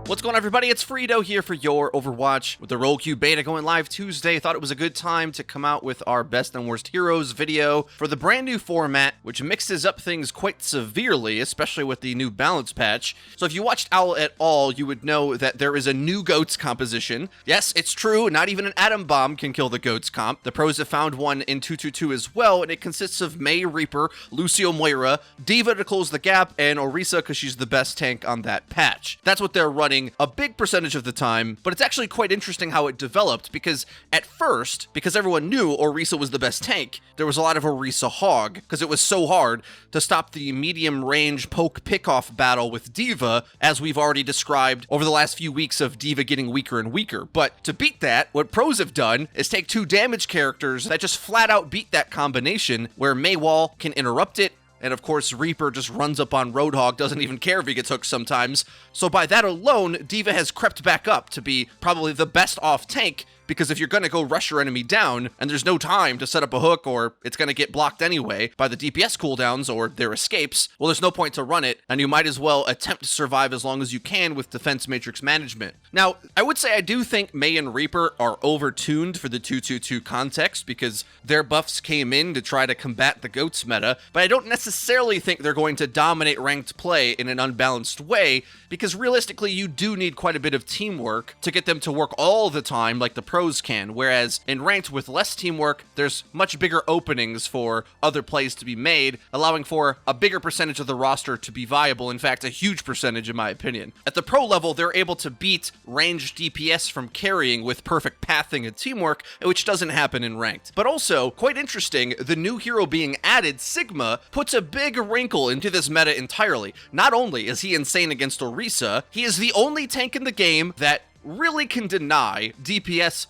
What's going on, everybody? It's FREEDO here for Your Overwatch. With the Role Queue beta going live Tuesday, thought it was a good time to come out with our best and worst heroes video for the brand new format, which mixes up things quite severely, especially with the new balance patch. So if you watched OWL at all, you would know that there is a new GOATS composition. Yes, it's true, not even an atom bomb can kill the GOATS comp. The pros have found one in 222 as well, and it consists of Mei, Reaper, Lucio, Moira, D.Va to close the gap, and Orisa because she's the best tank on that patch. That's what they're running a big percentage of the time, but it's actually quite interesting how it developed, because at first, because everyone knew Orisa was the best tank, there was a lot of Orisa hog, because it was so hard to stop the medium range poke pickoff battle with D.Va, as we've already described over the last few weeks of D.Va getting weaker and weaker. But to beat that, what pros have done is take two damage characters that just flat out beat that combination, where Maywall can interrupt it, and of course, Reaper just runs up on Roadhog, doesn't even care if he gets hooked sometimes. So by that alone, D.Va has crept back up to be probably the best off tank, because if you're going to go rush your enemy down, and there's no time to set up a hook, or it's going to get blocked anyway by the DPS cooldowns or their escapes, well, there's no point to run it, and you might as well attempt to survive as long as you can with defense matrix management. Now, I would say I do think Mei and Reaper are overtuned for the 222 context, because their buffs came in to try to combat the GOATS meta, but I don't necessarily think they're going to dominate ranked play in an unbalanced way, because realistically, you do need quite a bit of teamwork to get them to work all the time like the pros can, whereas in ranked with less teamwork, there's much bigger openings for other plays to be made, allowing for a bigger percentage of the roster to be viable, in fact, a huge percentage in my opinion. At the pro level, they're able to beat ranged DPS from carrying with perfect pathing and teamwork, which doesn't happen in ranked. But also, quite interesting, the new hero being added, Sigma, puts a big wrinkle into this meta entirely. Not only is he insane against Orisa, he is the only tank in the game that really can deny DPS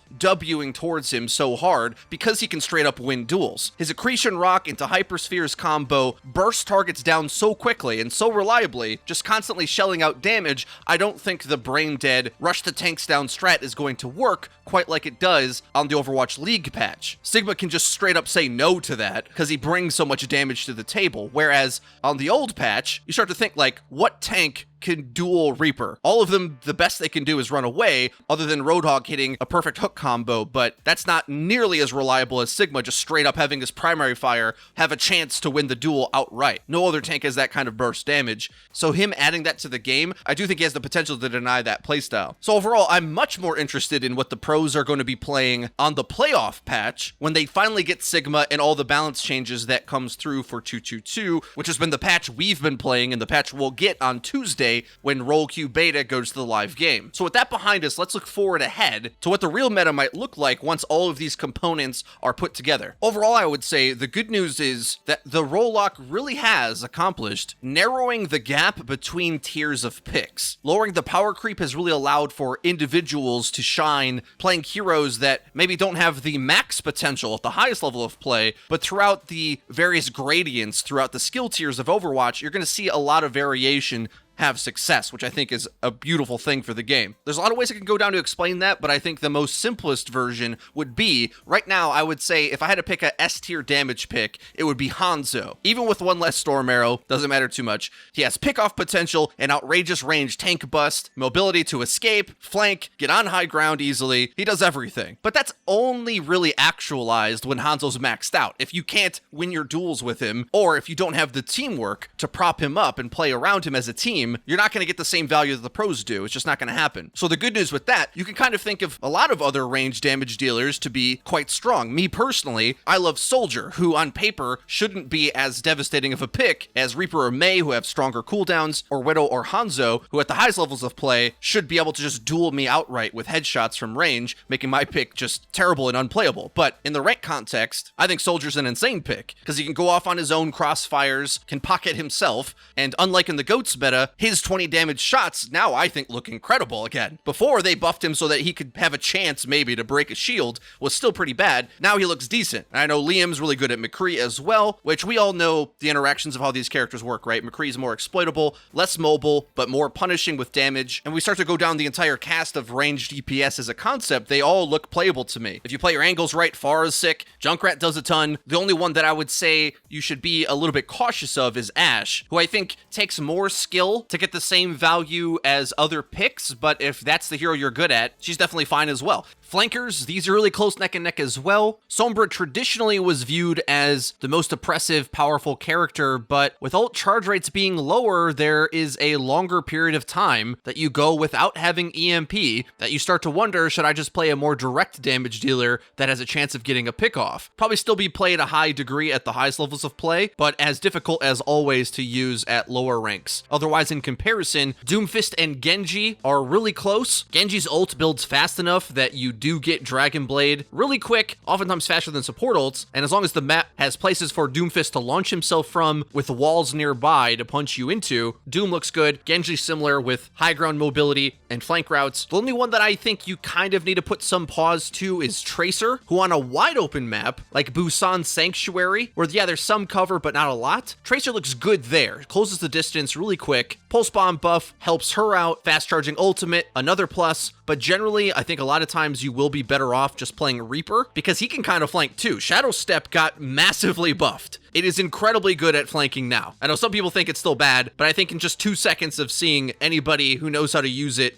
Wing towards him so hard because he can straight up win duels. His Accretion Rock into Hyperspheres combo bursts targets down so quickly and so reliably, just constantly shelling out damage. I don't think the brain dead rush the tanks down strat is going to work quite like it does on the Overwatch League patch. Sigma can just straight up say no to that because he brings so much damage to the table, whereas on the old patch, you start to think like, what tank can duel Reaper? All of them, the best they can do is run away, other than Roadhog hitting a perfect hook combo, but that's not nearly as reliable as Sigma just straight up having his primary fire have a chance to win the duel outright. No other tank has that kind of burst damage, so him adding that to the game, I do think he has the potential to deny that playstyle. So overall, I'm much more interested in what the pros are going to be playing on the playoff patch when they finally get Sigma and all the balance changes that comes through for 222, which has been the patch we've been playing and the patch we'll get on Tuesday when Role Queue Beta goes to the live game. So with that behind us, let's look forward ahead to what the real meta might look like once all of these components are put together. Overall, I would say the good news is that the role lock really has accomplished narrowing the gap between tiers of picks. Lowering the power creep has really allowed for individuals to shine playing heroes that maybe don't have the max potential at the highest level of play, but throughout the various gradients throughout the skill tiers of Overwatch, you're going to see a lot of variation have success, which I think is a beautiful thing for the game. There's a lot of ways I can go down to explain that, but I think the most simplest version would be, right now, I would say if I had to pick a S tier damage pick, it would be Hanzo. Even with one less Storm Arrow, doesn't matter too much. He has pick-off potential, an outrageous range tank bust, mobility to escape, flank, get on high ground easily. He does everything. But that's only really actualized when Hanzo's maxed out. If you can't win your duels with him, or if you don't have the teamwork to prop him up and play around him as a team, you're not going to get the same value that the pros do. It's just not going to happen. So the good news with that, you can kind of think of a lot of other range damage dealers to be quite strong. Me personally, I love Soldier, who on paper shouldn't be as devastating of a pick as Reaper or Mei, who have stronger cooldowns, or Widow or Hanzo, who at the highest levels of play should be able to just duel me outright with headshots from range, making my pick just terrible and unplayable. But in the rank context, I think Soldier's an insane pick, because he can go off on his own crossfires, can pocket himself, and unlike in the GOATS meta, his 20 damage shots now I think look incredible again. Before they buffed him so that he could have a chance maybe to break a shield, was still pretty bad. Now he looks decent. And I know Liam's really good at McCree as well, which we all know the interactions of how these characters work, right? McCree's more exploitable, less mobile, but more punishing with damage. And we start to go down the entire cast of ranged DPS as a concept, they all look playable to me. If you play your angles right, Pharah is sick, Junkrat does a ton. The only one that I would say you should be a little bit cautious of is Ashe, who I think takes more skill possible to get the same value as other picks, but if that's the hero you're good at, she's definitely fine as well. Flankers, these are really close neck and neck as well. Sombra traditionally was viewed as the most oppressive, powerful character, but with ult charge rates being lower, there is a longer period of time that you go without having EMP that you start to wonder, should I just play a more direct damage dealer that has a chance of getting a pick off? Probably still be played a high degree at the highest levels of play, but as difficult as always to use at lower ranks. Otherwise, in comparison, Doomfist and Genji are really close. Genji's ult builds fast enough that you do get Dragon Blade really quick, oftentimes faster than support ults, and as long as the map has places for Doomfist to launch himself from with walls nearby to punch you into, Doom looks good. Genji similar with high ground mobility and flank routes. The only one that I think you kind of need to put some pause to is Tracer, who on a wide open map like Busan Sanctuary, where yeah, there's some cover but not a lot, Tracer looks good there. Closes the distance really quick. Pulse Bomb buff helps her out. Fast charging ultimate, another plus, but generally I think a lot of times you will be better off just playing Reaper because he can kind of flank too. Shadow Step got massively buffed. It is incredibly good at flanking now. I know some people think it's still bad, but I think in just 2 seconds of seeing anybody who knows how to use it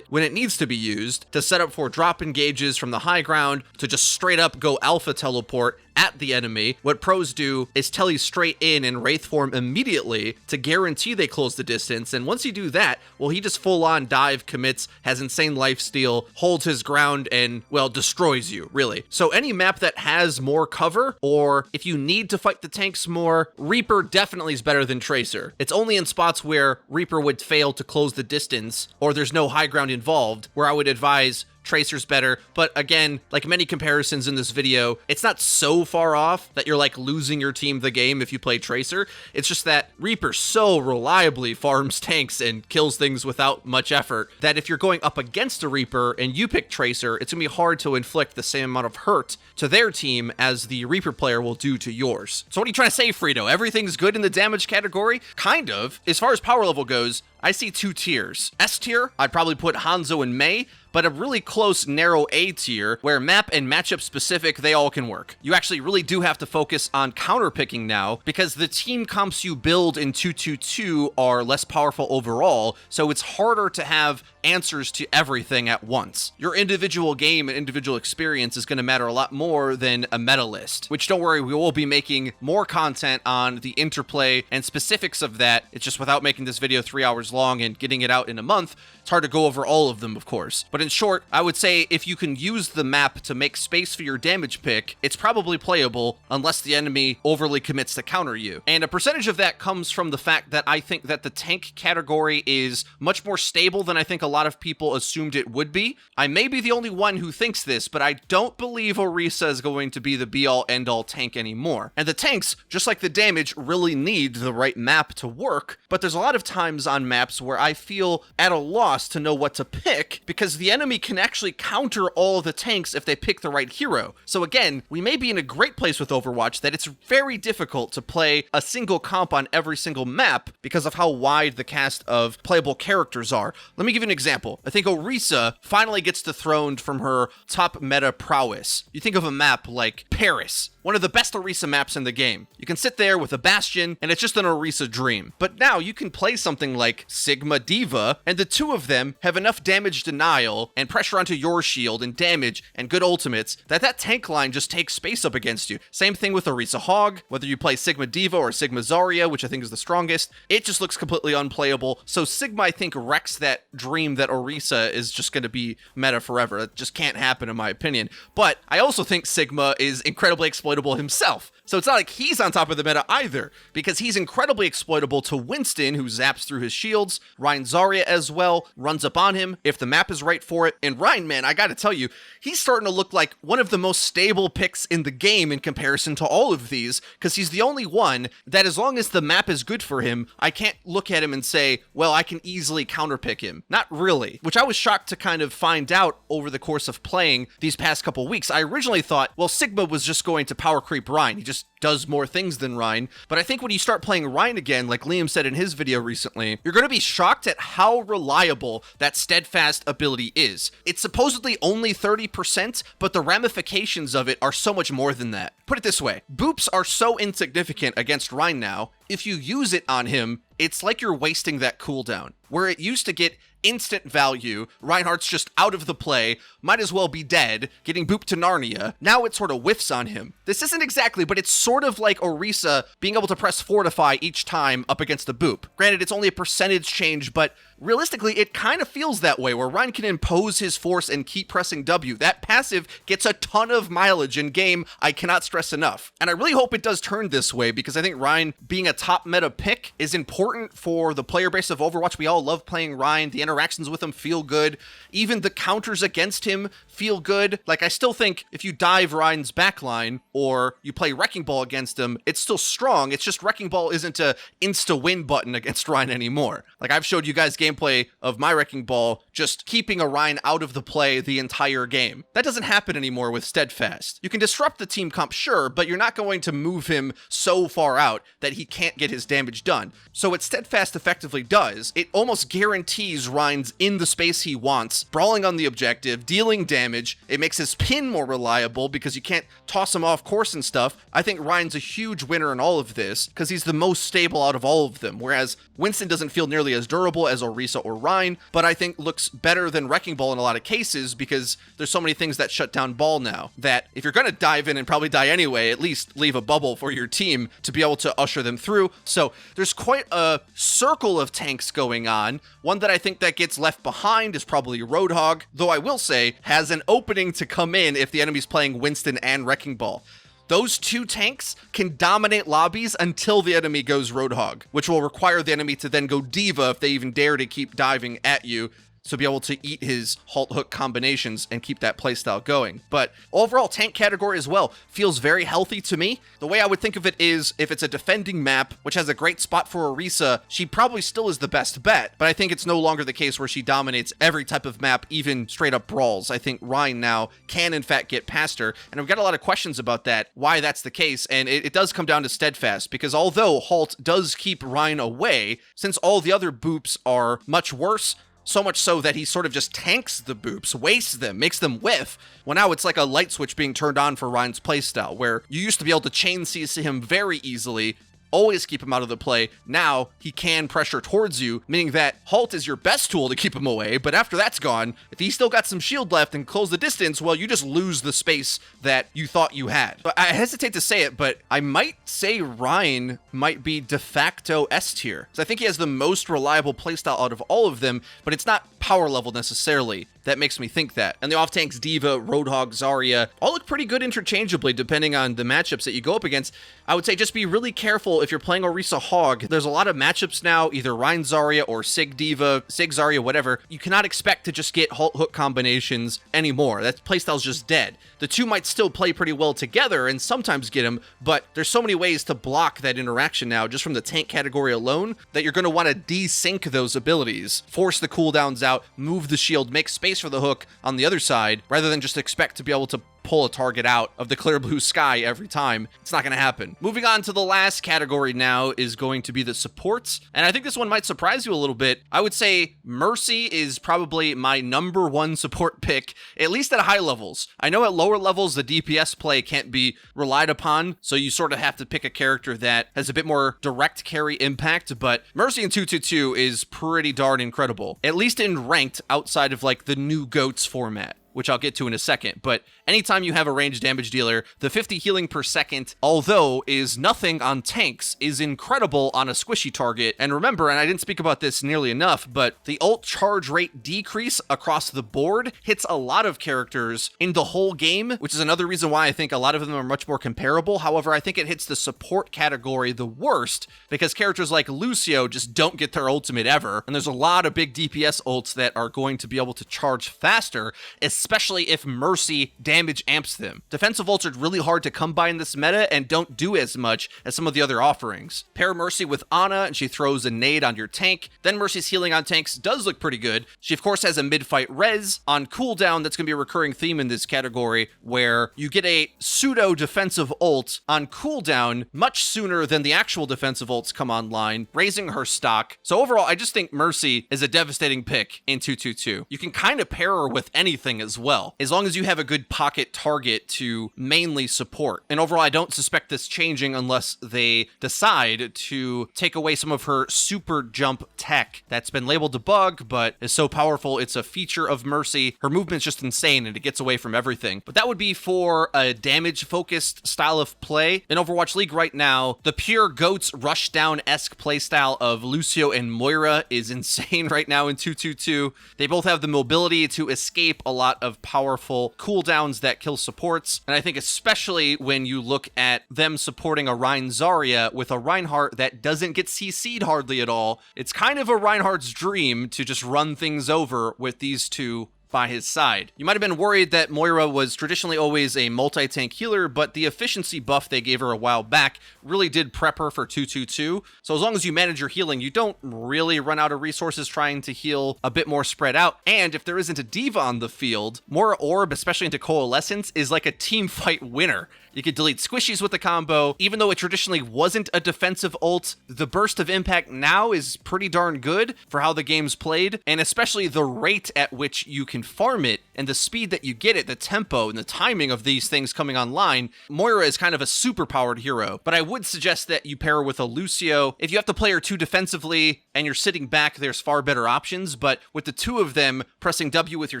when it needs to be used, to set up for drop engages from the high ground, to just straight up go alpha teleport at the enemy. What pros do is telly straight in Wraith form immediately to guarantee they close the distance, and once you do that, well, he just full on dive commits, has insane lifesteal, holds his ground, and, well, destroys you, really. So any map that has more cover, or if you need to fight the tanks more, Reaper definitely is better than Tracer. It's only in spots where Reaper would fail to close the distance, or there's no high ground involved, where I would advise Tracer's better. But again, like many comparisons in this video, it's not so far off that you're like losing your team the game if you play Tracer. It's just that Reaper so reliably farms tanks and kills things without much effort that if you're going up against a Reaper and you pick Tracer, it's gonna be hard to inflict the same amount of hurt to their team as the Reaper player will do to yours. So what are you trying to say, FREEDO? Everything's good in the damage category? Kind of. As far as power level goes, I see 2 tiers. S tier, I'd probably put Hanzo and Mei, but a really close, narrow A tier, where map and matchup specific, they all can work. You actually really do have to focus on counter picking now, because the team comps you build in 222 are less powerful overall, so it's harder to have answers to everything at once. Your individual game and individual experience is going to matter a lot more than a meta list, which don't worry, we will be making more content on the interplay and specifics of that. It's just without making this video 3 hours long and getting it out in a month, it's hard to go over all of them, of course. But in short, I would say if you can use the map to make space for your damage pick, it's probably playable unless the enemy overly commits to counter you. And a percentage of that comes from the fact that I think that the tank category is much more stable than I think a lot of people assumed it would be. I may be the only one who thinks this, but I don't believe Orisa is going to be the be-all end-all tank anymore. And the tanks, just like the damage, really need the right map to work, but there's a lot of times on maps where I feel at a loss to know what to pick because the enemy can actually counter all of the tanks if they pick the right hero. So again, we may be in a great place with Overwatch that it's very difficult to play a single comp on every single map because of how wide the cast of playable characters are. Let me give you an example. I think Orisa finally gets dethroned from her top meta prowess. You think of a map like Paris, one of the best Orisa maps in the game. You can sit there with a Bastion, and it's just an Orisa dream. But now you can play something like Sigma Diva, and the two of them have enough damage denial and pressure onto your shield and damage and good ultimates that tank line just takes space up against you. Same thing with Orisa Hog, whether you play Sigma Diva or Sigma Zarya, which I think is the strongest, it just looks completely unplayable. So Sigma, I think, wrecks that dream that Orisa is just going to be meta forever. It just can't happen in my opinion. But I also think Sigma is incredibly exploitable himself. So it's not like he's on top of the meta either, because he's incredibly exploitable to Winston, who zaps through his shields. Rein Zarya as well runs up on him if the map is right for it. And Rein, man, I gotta tell you, he's starting to look like one of the most stable picks in the game in comparison to all of these, because he's the only one that, as long as the map is good for him, I can't look at him and say, well, I can easily counterpick him. Not really, which I was shocked to kind of find out over the course of playing these past couple weeks. I originally thought, well, Sigma was just going to power creep Rein. He just does more things than Rein. But I think when you start playing Rein again, like Liam said in his video recently, you're going to be shocked at how reliable that steadfast ability is. It's supposedly only 30%, but the ramifications of it are so much more than that. Put it this way, boops are so insignificant against Rein now, if you use it on him, it's like you're wasting that cooldown. Where it used to get instant value, Reinhardt's just out of the play, might as well be dead, getting booped to Narnia. Now it sort of whiffs on him. This isn't exactly, but it's sort of like Orisa being able to press Fortify each time up against the boop. Granted, it's only a percentage change, but realistically, it kind of feels that way, where Rein can impose his force and keep pressing W. That passive gets a ton of mileage in game, I cannot stress enough. And I really hope it does turn this way, because I think Rein being a top meta pick is important for the player base of Overwatch. We all love playing Rein. The interactions with him feel good. Even the counters against him feel good. Like, I still think if you dive Rein's backline or you play Wrecking Ball against him, it's still strong. It's just Wrecking Ball isn't a insta-win button against Rein anymore. Like, I've showed you guys gameplay of my Wrecking Ball just keeping a Rein out of the play the entire game. That doesn't happen anymore with Steadfast. You can disrupt the team comp, sure, but you're not going to move him so far out that he can't get his damage done. So what Steadfast effectively does, it almost guarantees Rein's in the space he wants, brawling on the objective, dealing damage. It makes his pin more reliable because you can't toss him off course and stuff. I think Rein's a huge winner in all of this because he's the most stable out of all of them, whereas Winston doesn't feel nearly as durable as Orisa or Rein, but I think looks better than Wrecking Ball in a lot of cases because there's so many things that shut down Ball now that if you're going to dive in and probably die anyway, at least leave a bubble for your team to be able to usher them through. So there's quite a circle of tanks going on. One that I think that gets left behind is probably Roadhog, though I will say has an opening to come in if the enemy's playing Winston and Wrecking Ball. Those two tanks can dominate lobbies until the enemy goes Roadhog, which will require the enemy to then go Diva if they even dare to keep diving at you, so be able to eat his halt hook combinations and keep that playstyle going. But overall, tank category as well feels very healthy to me. The way I would think of it is if it's a defending map, which has a great spot for Orisa, she probably still is the best bet, but I think it's no longer the case where she dominates every type of map, even straight up brawls. I think Rein now can in fact get past her, and I've got a lot of questions about that, why that's the case, and it does come down to Steadfast, because although Halt does keep Rein away, since all the other boops are much worse, so much so that he sort of just tanks the boops, wastes them, makes them whiff. Well, now it's like a light switch being turned on for Rein's playstyle, where you used to be able to chain CC him very easily, always keep him out of the play. Now he can pressure towards you, meaning that Halt is your best tool to keep him away, but after that's gone, if he's still got some shield left and close the distance, well, you just lose the space that you thought you had. But I hesitate to say it, but I might say Rein might be de facto S tier. So I think he has the most reliable playstyle out of all of them, but it's not power level necessarily. That makes me think that. And the off tanks, Diva, Roadhog, Zarya, all look pretty good interchangeably depending on the matchups that you go up against. I would say just be really careful if you're playing Orisa Hog. There's a lot of matchups now, either Rein Zarya or Sig Diva, Sig Zarya, whatever. You cannot expect to just get halt hook combinations anymore. That playstyle's just dead. The two might still play pretty well together and sometimes get them, but there's so many ways to block that interaction now just from the tank category alone that you're going to want to desync those abilities, force the cooldowns out, move the shield, make space for the hook on the other side, rather than just expect to be able to pull a target out of the clear blue sky every time. It's not going to happen. Moving on to the last category now is going to be the supports, and I think this one might surprise you a little bit. I would say Mercy is probably my number one support pick, at least at high levels. I know at lower levels the DPS play can't be relied upon, so you sort of have to pick a character that has a bit more direct carry impact, but Mercy in 222 is pretty darn incredible, at least in ranked outside of like the new GOATS format, which I'll get to in a second. But anytime you have a ranged damage dealer, the 50 healing per second, although is nothing on tanks, is incredible on a squishy target. And remember, and I didn't speak about this nearly enough, but the ult charge rate decrease across the board hits a lot of characters in the whole game, which is another reason why I think a lot of them are much more comparable. However, I think it hits the support category the worst because characters like Lucio just don't get their ultimate ever. And there's a lot of big DPS ults that are going to be able to charge faster, especially if Mercy damage amps them. Defensive ults are really hard to come by in this meta and don't do as much as some of the other offerings. Pair Mercy with Ana and she throws a nade on your tank. Then Mercy's healing on tanks does look pretty good. She of course has a mid-fight res on cooldown that's going to be a recurring theme in this category where you get a pseudo defensive ult on cooldown much sooner than the actual defensive ults come online, raising her stock. So overall, I just think Mercy is a devastating pick in 222. You can kind of pair her with anything as as well, as long as you have a good pocket target to mainly support. And overall, I don't suspect this changing unless they decide to take away some of her super jump tech that's been labeled a bug, but is so powerful it's a feature of Mercy. Her movement's just insane and it gets away from everything. But that would be for a damage-focused style of play. In Overwatch League right now, the pure GOATS rushdown-esque playstyle of Lucio and Moira is insane right now in 2-2-2. They both have the mobility to escape a lot of powerful cooldowns that kill supports, and I think especially when you look at them supporting a Rein Zarya with a Reinhardt that doesn't get CC'd hardly at all, it's kind of a Reinhardt's dream to just run things over with these two by his side. You might have been worried that Moira was traditionally always a multi-tank healer, but the efficiency buff they gave her a while back really did prep her for 2-2-2. So as long as you manage your healing, you don't really run out of resources trying to heal a bit more spread out. And if there isn't a diva on the field, Moira Orb, especially into Coalescence, is like a team fight winner. You could delete squishies with the combo. Even though it traditionally wasn't a defensive ult, the burst of impact now is pretty darn good for how the game's played, and especially the rate at which you can farm it and the speed that you get it, the tempo and the timing of these things coming online. Moira is kind of a super powered hero, but I would suggest that you pair her with a Lucio. If you have to play her too defensively and you're sitting back, there's far better options, but with the two of them pressing W with your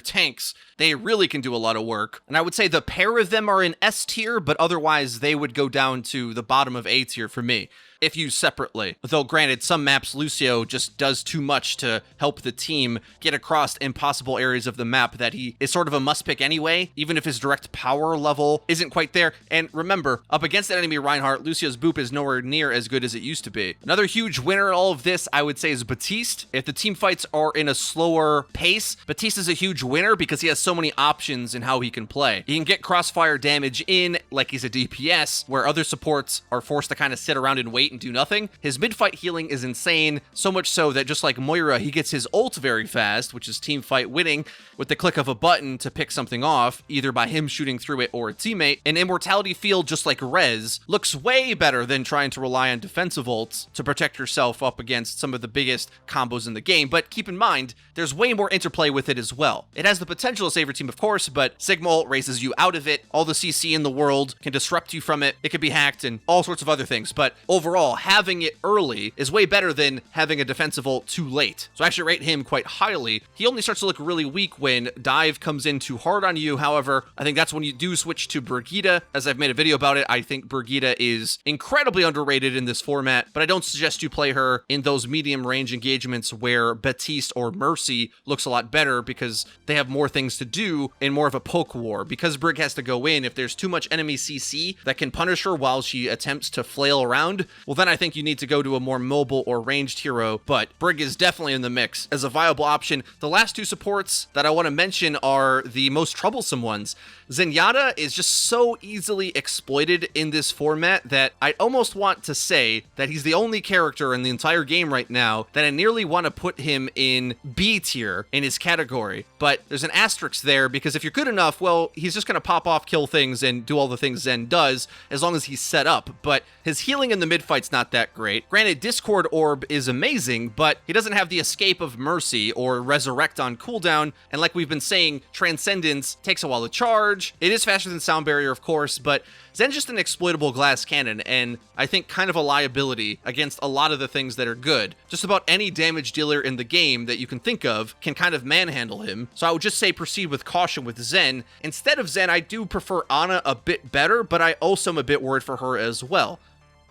tanks, they really can do a lot of work. And I would say the pair of them are in S tier, but otherwise they would go down to the bottom of A tier for me, if used separately. Though granted, some maps Lucio just does too much to help the team get across impossible areas of the map that he is sort of a must pick anyway, even if his direct power level isn't quite there. And remember, up against that enemy Reinhardt, Lucio's boop is nowhere near as good as it used to be. Another huge winner in all of this, I would say, is Baptiste. If the team fights are in a slower pace, Baptiste is a huge winner because he has so many options in how he can play. He can get crossfire damage in like he's a DPS, where other supports are forced to kind of sit around and wait and do nothing. His mid-fight healing is insane, so much so that just like Moira, he gets his ult very fast, which is team fight winning, with the click of a button to pick something off, either by him shooting through it or a teammate. An immortality field, just like Rez, looks way better than trying to rely on defensive ults to protect yourself up against some of the biggest combos in the game, but keep in mind, there's way more interplay with it as well. It has the potential to save your team, of course, but Sigma ult raises you out of it. All the CC in the world can disrupt you from it. It can be hacked and all sorts of other things, but overall, having it early is way better than having a defensive ult too late. So I actually rate him quite highly. He only starts to look really weak when dive comes in too hard on you. However, I think that's when you do switch to Brigitte. As I've made a video about it, I think Brigitte is incredibly underrated in this format, but I don't suggest you play her in those medium range engagements where Baptiste or Mercy looks a lot better because they have more things to do in more of a poke war. Because Brig has to go in, if there's too much enemy CC that can punish her while she attempts to flail around, well then I think you need to go to a more mobile or ranged hero, but Brig is definitely in the mix as a viable option. The last two supports that I want to mention are the most troublesome ones. Zenyatta is just so easily exploited in this format that I almost want to say that he's the only character in the entire game right now that I nearly want to put him in B tier in his category. But there's an asterisk there because if you're good enough, well, he's just going to pop off, kill things, and do all the things Zen does as long as he's set up. But his healing in the mid-fight's not that great. Granted, Discord Orb is amazing, but he doesn't have the escape of Mercy or Resurrect on cooldown, and like we've been saying, Transcendence takes a while to charge. It is faster than Sound Barrier, of course, but Zen's just an exploitable glass cannon, and I think kind of a liability against a lot of the things that are good. Just about any damage dealer in the game that you can think of can kind of manhandle him, so I would just say proceed with caution with Zen. Instead of Zen, I do prefer Ana a bit better, but I also am a bit worried for her as well.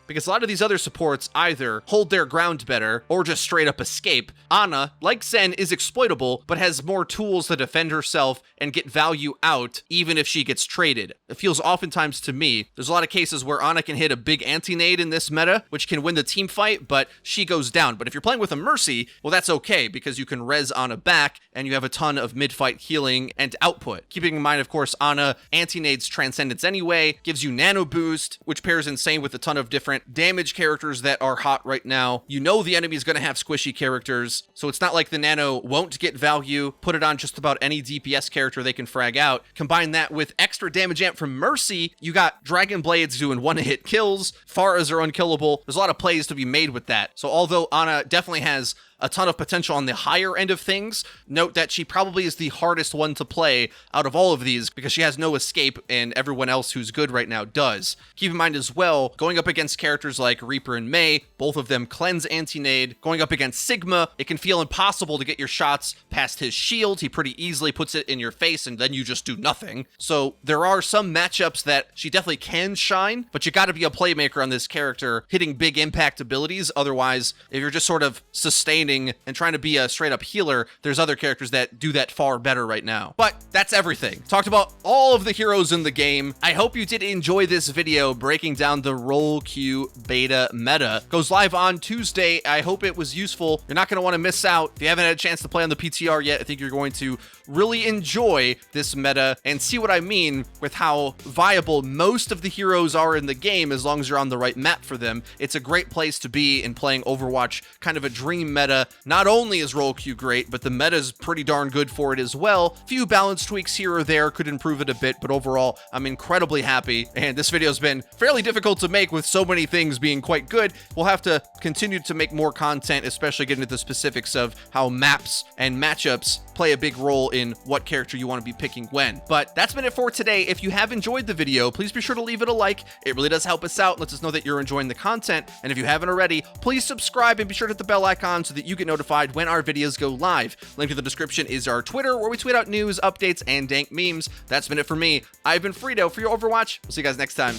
Because a lot of these other supports either hold their ground better or just straight up escape. Ana, like Zen, is exploitable, but has more tools to defend herself and get value out, even if she gets traded. It feels oftentimes to me, there's a lot of cases where Ana can hit a big anti-nade in this meta, which can win the team fight, but she goes down. But if you're playing with a Mercy, well, that's okay, because you can res Ana back, and you have a ton of mid-fight healing and output. Keeping in mind, of course, Ana anti-nades Transcendence anyway, gives you nano boost, which pairs insane with a ton of different damage characters that are hot right now. You know the enemy is going to have squishy characters, so it's not like the nano won't get value. Put it on just about any DPS character they can frag out. Combine that with extra damage amp from Mercy, you got Dragon Blades doing one-hit kills, Pharas are unkillable. There's a lot of plays to be made with that. So although Ana definitely has a ton of potential on the higher end of things. Note that she probably is the hardest one to play out of all of these because she has no escape and everyone else who's good right now does. Keep in mind as well, going up against characters like Reaper and Mei, both of them cleanse anti-nade. Going up against Sigma, it can feel impossible to get your shots past his shield. He pretty easily puts it in your face and then you just do nothing. So there are some matchups that she definitely can shine, but you gotta be a playmaker on this character, hitting big impact abilities. Otherwise, if you're just sort of sustaining and trying to be a straight up healer, there's other characters that do that far better right now. But that's everything. Talked about all of the heroes in the game. I hope you did enjoy this video breaking down the role queue beta meta. Goes live on Tuesday. I hope it was useful. You're not going to want to miss out. If you haven't had a chance to play on the PTR yet, I think you're going to really enjoy this meta and see what I mean with how viable most of the heroes are in the game as long as you're on the right map for them. It's a great place to be in playing Overwatch, kind of a dream meta. Not only is role queue great, but the meta is pretty darn good for it as well. Few balance tweaks here or there could improve it a bit, but overall, I'm incredibly happy. And this video's been fairly difficult to make with so many things being quite good. We'll have to continue to make more content, especially getting into the specifics of how maps and matchups play a big role in what character you want to be picking when. But that's been it for today. If you have enjoyed the video, please be sure to leave it a like. It really does help us out, lets us know that you're enjoying the content. And if you haven't already, please subscribe and be sure to hit the bell icon so that you get notified when our videos go live. Link to the description is our Twitter, where we tweet out news, updates, and dank memes. That's been it for me. I've been FREEDO for your Overwatch. We'll see you guys next time.